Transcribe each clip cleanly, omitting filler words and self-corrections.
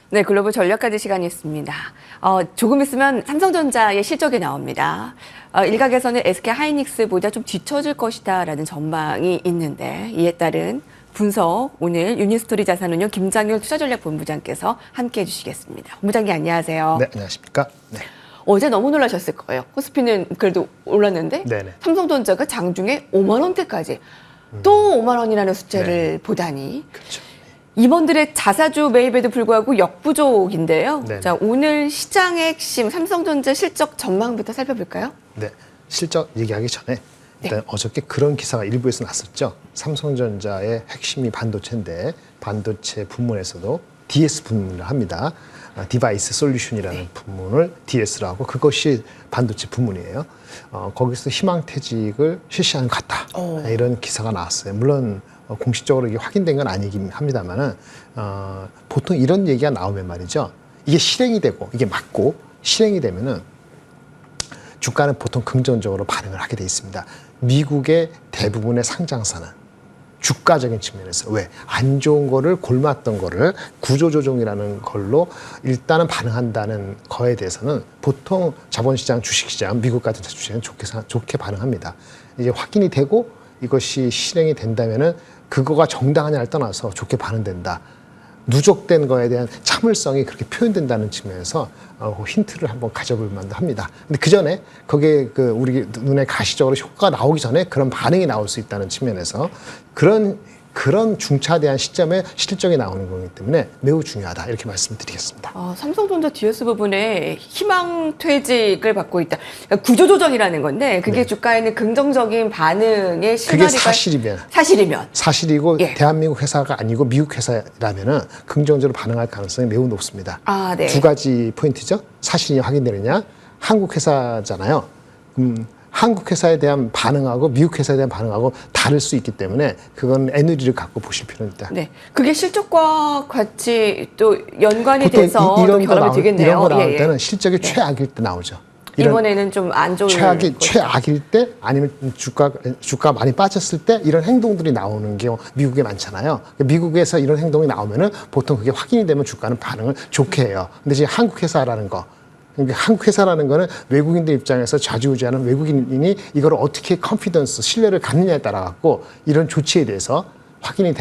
네, 글로벌 전략가들 시간이 있습니다. 조금 있으면 삼성전자의 실적이 나옵니다. 일각에서는 SK 하이닉스보다 좀 뒤처질 것이다라는 전망이 있는데 이에 따른 분석 오늘 유니스토리 자산운용 김장률 투자전략본부장께서 함께해 주시겠습니다. 본부장님 안녕하세요. 네, 안녕하십니까. 네. 어제 너무 놀라셨을 거예요. 코스피는 그래도 올랐는데 네네. 삼성전자가 장중에 5만 원대까지 또 5만 원이라는 숫자를 네. 보다니. 그렇죠. 임원들의 자사주 매입에도 불구하고 역부족인데요. 네네. 자, 오늘 시장의 핵심 삼성전자 실적 전망부터 살펴볼까요? 네, 실적 얘기하기 전에 일단 어저께 그런 기사가 일부에서 났었죠. 삼성전자의 핵심이 반도체인데 반도체 부문에서도 DS 부문을 합니다. 디바이스 솔루션이라는 부문을 DS로 하고 그것이 반도체 부문이에요. 거기서 희망퇴직을 실시하는 것 같다. 이런 기사가 나왔어요. 물론 공식적으로 이게 확인된 건 아니긴 합니다만은 보통 이런 얘기가 나오면 말이죠. 이게 실행이 되고 이게 맞고 실행이 되면은 주가는 보통 긍정적으로 반응을 하게 돼 있습니다. 미국의 대부분의 상장사는 주가적인 측면에서 왜 안 좋은 거를 골랐던 거를 구조조정이라는 걸로 일단은 반응한다는 거에 대해서는 보통 자본시장, 주식시장, 미국 같은 주식시장은 좋게 반응합니다. 이제 확인이 되고 이것이 실행이 된다면은 그거가 정당하냐를 떠나서 좋게 반응된다. 누적된 거에 대한 참을성이 그렇게 표현된다는 측면에서 힌트를 한번 가져볼 만도 합니다. 근데 그 전에 거기에 우리 눈에 가시적으로 효과가 나오기 전에 그런 반응이 나올 수 있다는 측면에서 그런 중차대한 시점에 실적이 나오는 거기 때문에 매우 중요하다 이렇게 말씀드리겠습니다. 삼성전자 DS 부분에 희망퇴직을 받고 있다. 그러니까 구조조정이라는 건데 그게 네. 주가에는 긍정적인 반응의 그게 실마리가 사실이면 사실이고 예. 대한민국 회사가 아니고 미국 회사라면은 긍정적으로 반응할 가능성이 매우 높습니다. 네. 두 가지 포인트죠. 사실이 확인되느냐, 한국 회사잖아요. 한국 회사에 대한 반응하고 미국 회사에 대한 반응하고 다를 수 있기 때문에 그건 애누리를 갖고 보실 필요는 있다. 네, 그게 실적과 같이 또 연관이 보통 돼서 이런 거 결합이 되겠네요. 이런 거 나올 때는 실적이 최악일 때 나오죠. 이번에는 좀 안 좋은 최악일 때 아니면 주가 많이 빠졌을 때 이런 행동들이 나오는 게 미국에 많잖아요. 미국에서 이런 행동이 나오면은 보통 그게 확인이 되면 주가는 반응을 좋게 해요. 근데 지금 한국 회사라는 거. 그러니까 한국 회사라는 거는 외국인들 입장에서 좌지우지하는 외국인이 이걸 어떻게 신뢰를 갖느냐에 따라 갖고 이런 조치에 대해서 확인이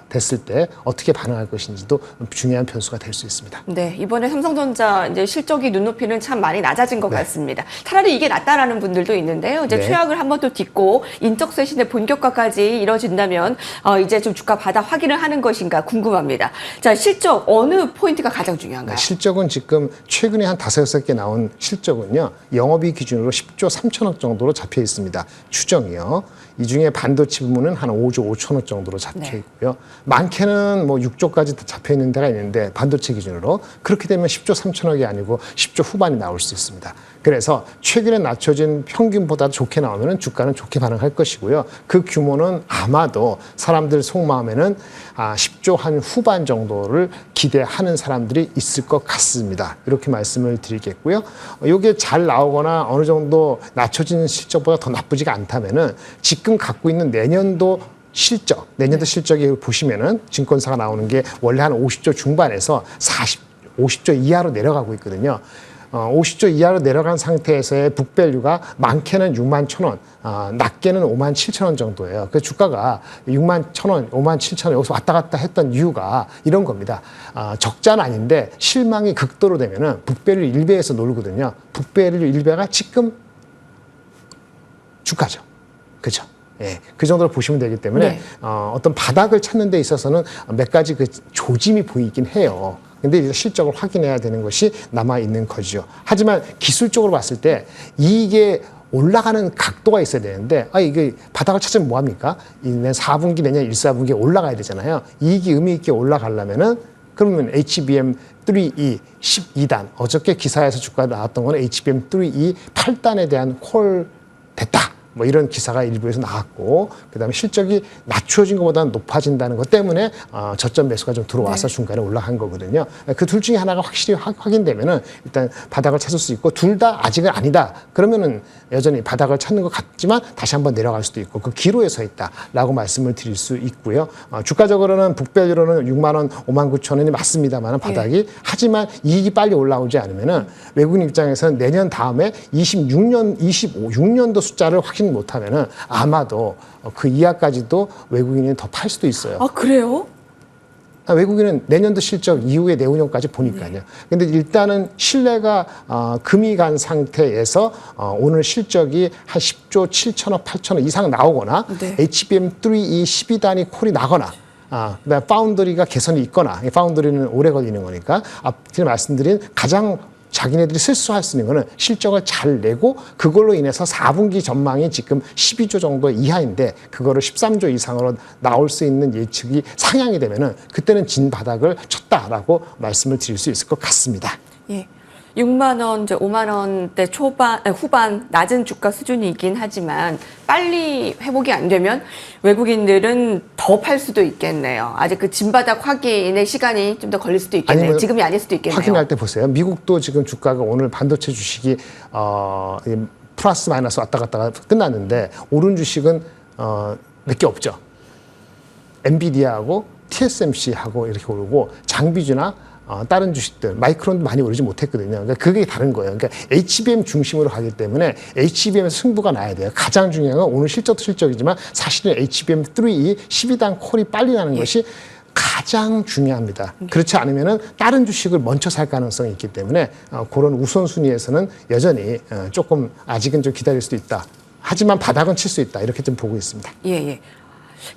됐을 때 어떻게 반응할 것인지도 중요한 변수가 될 수 있습니다. 네, 이번에 삼성전자 이제 실적이 눈높이는 참 많이 낮아진 것 같습니다. 차라리 이게 낫다라는 분들도 있는데요. 이제 최악을 한번 또 딛고 인적 쇄신의 본격화까지 이뤄진다면 이제 좀 주가 바닥 확인을 하는 것인가 궁금합니다. 자, 실적 어느 포인트가 가장 중요한가요? 네, 실적은 지금 최근에 한 5-6개 나온 실적은요. 영업이익 기준으로 10조 3천억 정도로 잡혀 있습니다. 추정이요. 이 중에 반도체 부문은 한 5조 5천억 정도로 잡혀 있고요. 많게는 뭐 6조까지 잡혀 있는 데가 있는데 반도체 기준으로 그렇게 되면 10조 3천억이 아니고 10조 후반이 나올 수 있습니다. 그래서 최근에 낮춰진 평균보다 좋게 나오면 주가는 좋게 반응할 것이고요. 그 규모는 아마도 사람들 속마음에는 10조 한 후반 정도를 기대하는 사람들이 있을 것 같습니다. 이렇게 말씀을 드리겠고요. 이게 잘 나오거나 어느 정도 낮춰진 실적보다 더 나쁘지가 않다면은 지금 갖고 있는 내년도 실적이 보시면은 증권사가 나오는 게 원래 한 50조 중반에서 50조 이하로 내려가고 있거든요. 50조 이하로 내려간 상태에서의 북밸류가 많게는 6만 1,000원, 낮게는 5만 7천원 정도예요. 그 주가가 6만 1,000원, 5만 7천원 여기서 왔다 갔다 했던 이유가 이런 겁니다. 적자는 아닌데 실망이 극도로 되면은 북밸류 1배에서 놀거든요. 북밸류 1배가 지금 주가죠. 그죠? 예, 그 정도로 보시면 되기 때문에 어떤 바닥을 찾는 데 있어서는 몇 가지 그 조짐이 보이긴 해요. 근데 이제 실적을 확인해야 되는 것이 남아 있는 거죠. 하지만 기술적으로 봤을 때 이게 올라가는 각도가 있어야 되는데 이게 바닥을 찾으면 뭐 합니까? 내년 4분기 내년 1-4분기에 올라가야 되잖아요. 이익이 의미 있게 올라가려면은 그러면 HBM3E 12단 어저께 기사에서 주가 나왔던 거는 HBM3E 8단에 대한 콜 됐다. 뭐 이런 기사가 일부에서 나왔고, 그다음에 실적이 낮춰진 것보다는 높아진다는 것 때문에 저점 매수가 좀 들어와서 중간에 올라간 거거든요. 그 둘 중에 하나가 확실히 확인되면은 일단 바닥을 찾을 수 있고, 둘 다 아직은 아니다. 그러면은 여전히 바닥을 찾는 것 같지만 다시 한번 내려갈 수도 있고 그 기로에 서 있다라고 말씀을 드릴 수 있고요. 주가적으로는 북밸류로는 6만 원, 5만 9천 원이 맞습니다만은 바닥이 하지만 이익이 빨리 올라오지 않으면은 외국인 입장에서는 내년 다음에 26년도 숫자를 확인 못하면은 아마도 그 이하까지도 외국인이 더 팔 수도 있어요. 아, 그래요? 외국인은 내년도 실적 이후에 내후년까지 보니까요. 근데 일단은 신뢰가 금이 간 상태에서 오늘 실적이 한 10조 7천억, 8천억 이상 나오거나 네. HBM3E 12단위 콜이 나거나 그다음에 파운드리가 개선이 있거나, 파운드리는 오래 걸리는 거니까 앞에 말씀드린 가장 자기네들이 실수할 수 있는 거는 실적을 잘 내고 그걸로 인해서 4분기 전망이 지금 12조 정도 이하인데 그거를 13조 이상으로 나올 수 있는 예측이 상향이 되면은 그때는 진 바닥을 쳤다라고 말씀을 드릴 수 있을 것 같습니다. 예. 6만 원, 5만 원대 후반 낮은 주가 수준이긴 하지만 빨리 회복이 안 되면 외국인들은 더 팔 수도 있겠네요. 아직 그 진바닥 확인의 시간이 좀 더 걸릴 수도 있겠네요. 지금이 아닐 수도 있겠네요. 확인할 때 보세요. 미국도 지금 주가가 오늘 반도체 주식이 플러스 마이너스 왔다 갔다가 끝났는데 오른 주식은 몇 개 없죠. 엔비디아하고 TSMC하고 이렇게 오르고 장비주나 다른 주식들, 마이크론도 많이 오르지 못했거든요. 그러니까 그게 다른 거예요. 그러니까 HBM 중심으로 가기 때문에 HBM에서 승부가 나야 돼요. 가장 중요한 건 오늘 실적도 실적이지만 사실은 HBM3E 12단 콜이 빨리 나는 것이 가장 중요합니다. 그렇지 않으면은 다른 주식을 먼저 살 가능성이 있기 때문에 그런 우선순위에서는 여전히 조금 아직은 좀 기다릴 수도 있다. 하지만 바닥은 칠 수 있다. 이렇게 좀 보고 있습니다. 예, 예.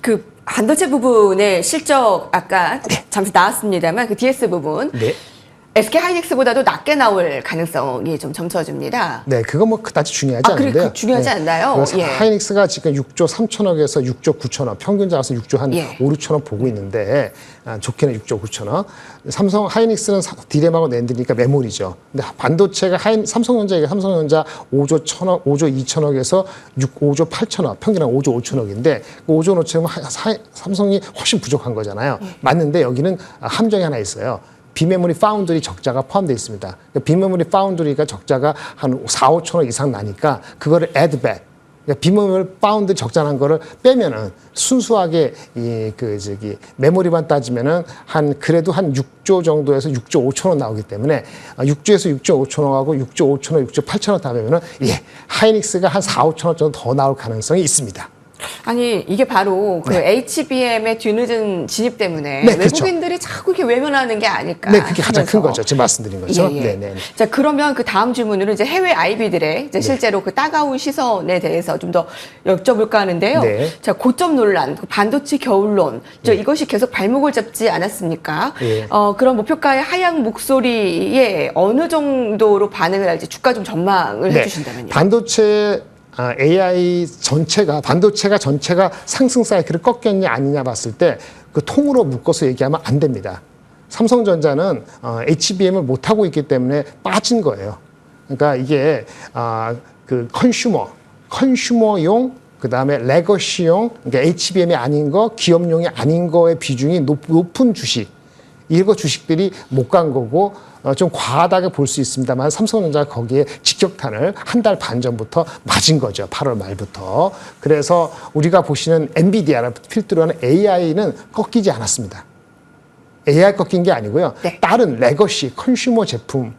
그 반도체 부분의 실적 아까 잠시 나왔습니다만 그 DS 부분 네. SK 하이닉스보다도 낮게 나올 가능성이 좀 점쳐집니다. 네, 그거 뭐 그다지 중요하지 않은데요. 그래, 중요하지 않나요? 예. 하이닉스가 지금 6조 3천억에서 6조 9천억, 평균 잡아서 6조 한 5, 6천억 보고 있는데 좋게는 6조 9천억. 삼성 하이닉스는 디램하고 낸드니까 메모리죠. 근데 반도체가 삼성전자 5조 1천억, 5조 2천억에서 5조 8천억, 평균 한 5조 5천억인데 5조 5천억은 삼성이 훨씬 부족한 거잖아요. 맞는데 여기는 함정이 하나 있어요. 비메모리 파운드리 적자가 포함되어 있습니다. 그러니까 비메모리 파운드리가 적자가 한 4, 5천억 이상 나니까 그거를 add back. 그러니까 비메모리 파운드 적자난 거를 빼면은 순수하게 메모리만 따지면은 그래도 한 6조 정도에서 6조 5천억 나오기 때문에 6조에서 6조 5천억하고 6조 5천억, 6조 8천억 다 빼면은 하이닉스가 한 4, 5천억 정도 더 나올 가능성이 있습니다. 아니 이게 바로 그 HBM의 뒤늦은 진입 때문에 네, 외국인들이 자꾸 이렇게 외면하는 게 아닐까. 네, 그게 가장 큰 거죠. 지금 말씀드린 거죠. 예, 예. 자, 그러면 그 다음 질문으로 이제 해외 IB들의 이제 실제로 그 따가운 시선에 대해서 좀 더 여쭤볼까 하는데요. 네. 자, 고점 논란, 그 반도체 겨울론, 이것이 계속 발목을 잡지 않았습니까? 예. 그런 목표가의 하향 목소리에 어느 정도로 반응을 할지 주가 좀 전망을 해주신다면요. 반도체 AI 반도체가 전체가 상승 사이클을 꺾였냐 아니냐 봤을 때 그 통으로 묶어서 얘기하면 안 됩니다. 삼성전자는 HBM을 못 하고 있기 때문에 빠진 거예요. 그러니까 이게 그 컨슈머용 그다음에 레거시용, 그러니까 HBM이 아닌 거, 기업용이 아닌 거의 비중이 높은 주식. 이거 주식들이 못 간 거고 좀 과하다고 볼 수 있습니다만 삼성전자가 거기에 직격탄을 한 달 반 전부터 맞은 거죠. 8월 말부터. 그래서 우리가 보시는 엔비디아를 필두로 하는 AI는 꺾이지 않았습니다. AI 꺾인 게 아니고요. 네. 다른 레거시, 컨슈머 제품,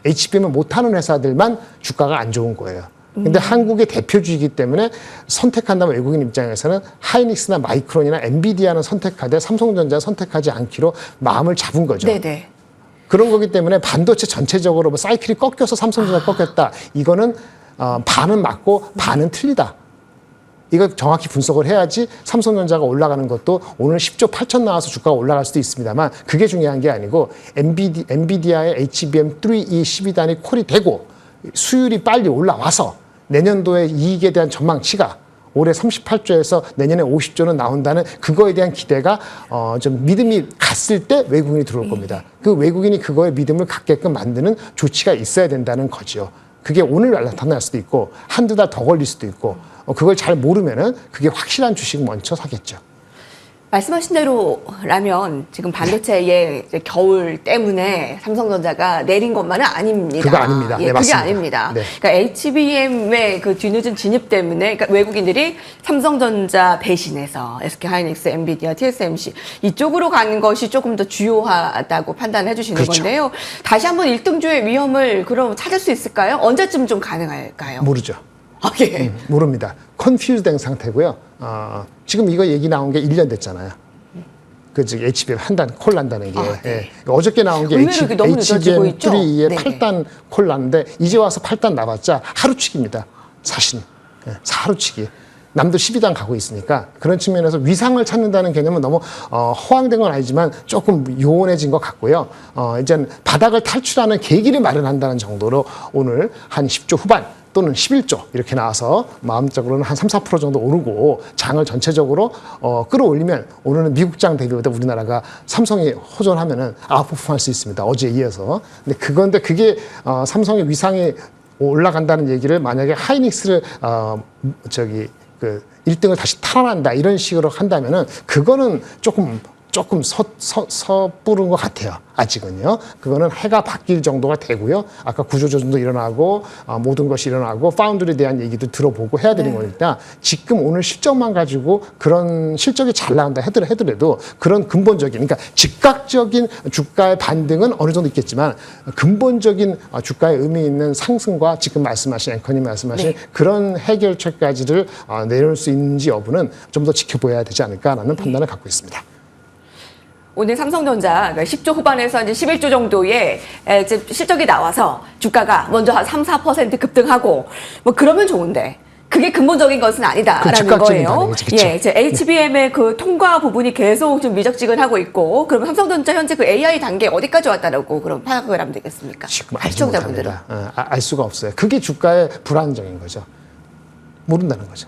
HBM을 못하는 회사들만 주가가 안 좋은 거예요. 근데 한국의 대표주이기 때문에 선택한다면 외국인 입장에서는 하이닉스나 마이크론이나 엔비디아는 선택하되 삼성전자 선택하지 않기로 마음을 잡은 거죠. 네네. 그런 거기 때문에 반도체 전체적으로 뭐 사이클이 꺾여서 삼성전자 꺾였다. 이거는 반은 맞고 반은 틀리다. 이거 정확히 분석을 해야지 삼성전자가 올라가는 것도 오늘 10조 8천 나와서 주가가 올라갈 수도 있습니다만 그게 중요한 게 아니고 엔비디아의 HBM3E 12단이 콜이 되고 수율이 빨리 올라와서 내년도에 이익에 대한 전망치가 올해 38조에서 내년에 50조는 나온다는 그거에 대한 기대가 좀 믿음이 갔을 때 외국인이 들어올 겁니다. 그 외국인이 그거에 믿음을 갖게끔 만드는 조치가 있어야 된다는 거죠. 그게 오늘 나타날 수도 있고 한두 달 더 걸릴 수도 있고 그걸 잘 모르면은 그게 확실한 주식 먼저 사겠죠. 말씀하신 대로라면 지금 반도체의 이제 겨울 때문에 삼성전자가 내린 것만은 아닙니다. 그거 아닙니다. 예, 네, 그게 맞습니다. 아닙니다. 네. 그러니까 HBM의 그 뒤늦은 진입 때문에 그러니까 외국인들이 삼성전자 배신해서 SK하이닉스, 엔비디아, TSMC 이쪽으로 가는 것이 조금 더 주요하다고 판단해 주시는 그렇죠. 건데요. 다시 한번 1등주의 위험을 그럼 찾을 수 있을까요? 언제쯤 좀 가능할까요? 모르죠. 아, 예. 모릅니다. 컨퓨즈 된 상태고요. 지금 이거 얘기 나온 게 1년 됐잖아요. 그 즉 HBM 콜 난다는 게 네. 어저께 나온 게 의외로 이게 너무 늦어지고 있죠? HBM3에 네. 8단 콜 났는데 이제 와서 8단 나봤자 하루치기입니다. 사실 하루치기. 남도 12단 가고 있으니까 그런 측면에서 위상을 찾는다는 개념은 너무 허황된 건 아니지만 조금 요원해진 것 같고요. 이제 바닥을 탈출하는 계기를 마련한다는 정도로 오늘 한 10조 후반 또는 11조 이렇게 나와서 마음적으로는 한 3, 4% 정도 오르고 장을 전체적으로 끌어올리면 오늘은 미국장 대비보다 우리나라가 삼성이 호전하면은 아웃퍼폼할 수 있습니다. 어제에 이어서. 근데 그게 삼성의 위상이 올라간다는 얘기를 만약에 하이닉스를 1등을 다시 탈환한다 이런 식으로 한다면은 그거는 조금 섣부른 것 같아요. 아직은요. 그거는 해가 바뀔 정도가 되고요. 아까 구조조정도 일어나고 모든 것이 일어나고 파운드리에 대한 얘기도 들어보고 해야 되는 거니까 지금 오늘 실적만 가지고 그런 실적이 잘 나온다 하더라도 그런 근본적인 그러니까 즉각적인 주가의 반등은 어느 정도 있겠지만 근본적인 주가에 의미 있는 상승과 지금 말씀하신 앵커님 말씀하신 그런 해결책까지를 내놓을 수 있는지 여부는 좀 더 지켜봐야 되지 않을까라는 판단을 갖고 있습니다. 오늘 삼성전자 10조 후반에서 이제 11조 정도의 이제 실적이 나와서 주가가 먼저 한 3, 4% 급등하고 뭐 그러면 좋은데 그게 근본적인 것은 아니다라는 거예요. 반응이지, 그쵸? 예, 이제 HBM의 그 통과 부분이 계속 좀 미적지근하고 있고 그러면 삼성전자 현재 그 AI 단계 어디까지 왔다라고 그럼 파악을 하면 되겠습니까? 지금 알지 시청자분들은. 못합니다. 알 수가 없어요. 그게 주가의 불안정인 거죠. 모른다는 거죠.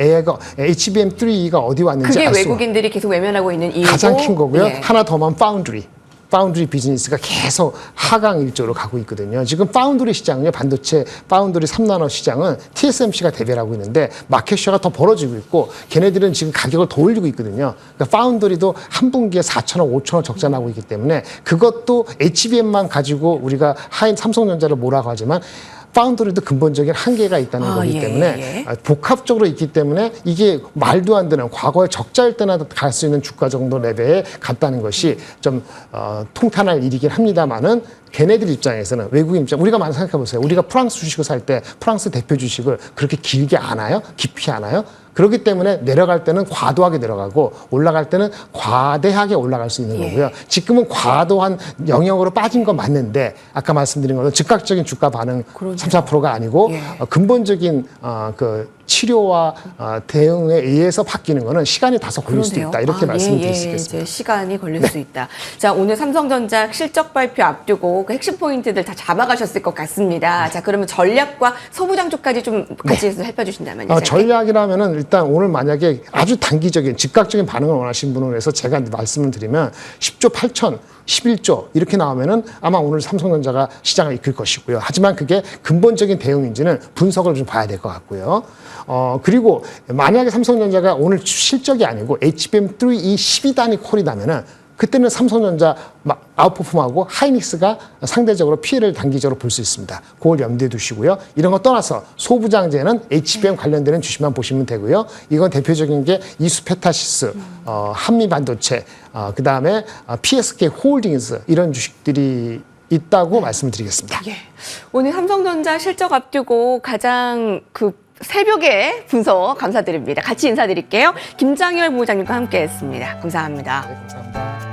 AI가 HBM3가 어디 왔는지 그게 알 수가 외국인들이 계속 외면하고 있는 이유고 가장 큰 거고요. 예. 하나 더만 파운드리 비즈니스가 계속 하강 일조로 가고 있거든요. 지금 파운드리 시장은요, 반도체 파운드리 3나노 시장은 TSMC가 대변을 하고 있는데 마켓쉐어가 더 벌어지고 있고 걔네들은 지금 가격을 더 올리고 있거든요. 그러니까 파운드리도 한 분기에 4천억, 5천억 적자 나고 있기 때문에 그것도 HBM만 가지고 우리가 삼성전자를 뭐라고 하지만 파운드리도 근본적인 한계가 있다는 거기 때문에 복합적으로 있기 때문에 이게 말도 안 되는 과거에 적자일 때나 갈 수 있는 주가 정도 레벨에 갔다는 것이 좀 통탄할 일이긴 합니다만은 걔네들 입장에서는 외국인 입장 우리가 많이 생각해 보세요. 우리가 프랑스 주식을 살 때 프랑스 대표 주식을 그렇게 길게 안 와요? 깊이 안 와요? 그렇기 때문에 내려갈 때는 과도하게 내려가고 올라갈 때는 과대하게 올라갈 수 있는 거고요. 지금은 과도한 영역으로 빠진 건 맞는데 아까 말씀드린 것처럼 즉각적인 주가 반응 3, 4%가 아니고 근본적인 그 치료와 대응에 의해서 바뀌는 거는 시간이 다소 걸릴 수도 있다. 이렇게 말씀드릴 수 있겠습니다. 이제 시간이 걸릴 수 있다. 자, 오늘 삼성전자 실적 발표 앞두고 그 핵심 포인트들 다 잡아가셨을 것 같습니다. 자, 그러면 전략과 소부장 쪽까지 좀 같이 살펴주신다면요. 전략이라면은 일단 오늘 만약에 아주 단기적인 즉각적인 반응을 원하시는 분을 해서 제가 말씀을 드리면 10조 8천 11조 이렇게 나오면은 아마 오늘 삼성전자가 시장을 이끌 것이고요. 하지만 그게 근본적인 대응인지는 분석을 좀 봐야 될 것 같고요. 그리고 만약에 삼성전자가 오늘 실적이 아니고 HBM3 이 12단이 콜이 나면은 그때는 삼성전자 아웃퍼폼하고 하이닉스가 상대적으로 피해를 단기적으로 볼 수 있습니다. 그걸 염두에 두시고요. 이런 거 떠나서 소부장제는 HBM 관련되는 주식만 보시면 되고요. 이건 대표적인 게 이수페타시스, 한미반도체, 그다음에 PSK 홀딩스 이런 주식들이 있다고 말씀을 드리겠습니다. 예. 오늘 삼성전자 실적 앞두고 가장 새벽에 분석 감사드립니다. 같이 인사드릴게요. 김장열 부장님과 함께했습니다. 감사합니다. 네, 감사합니다.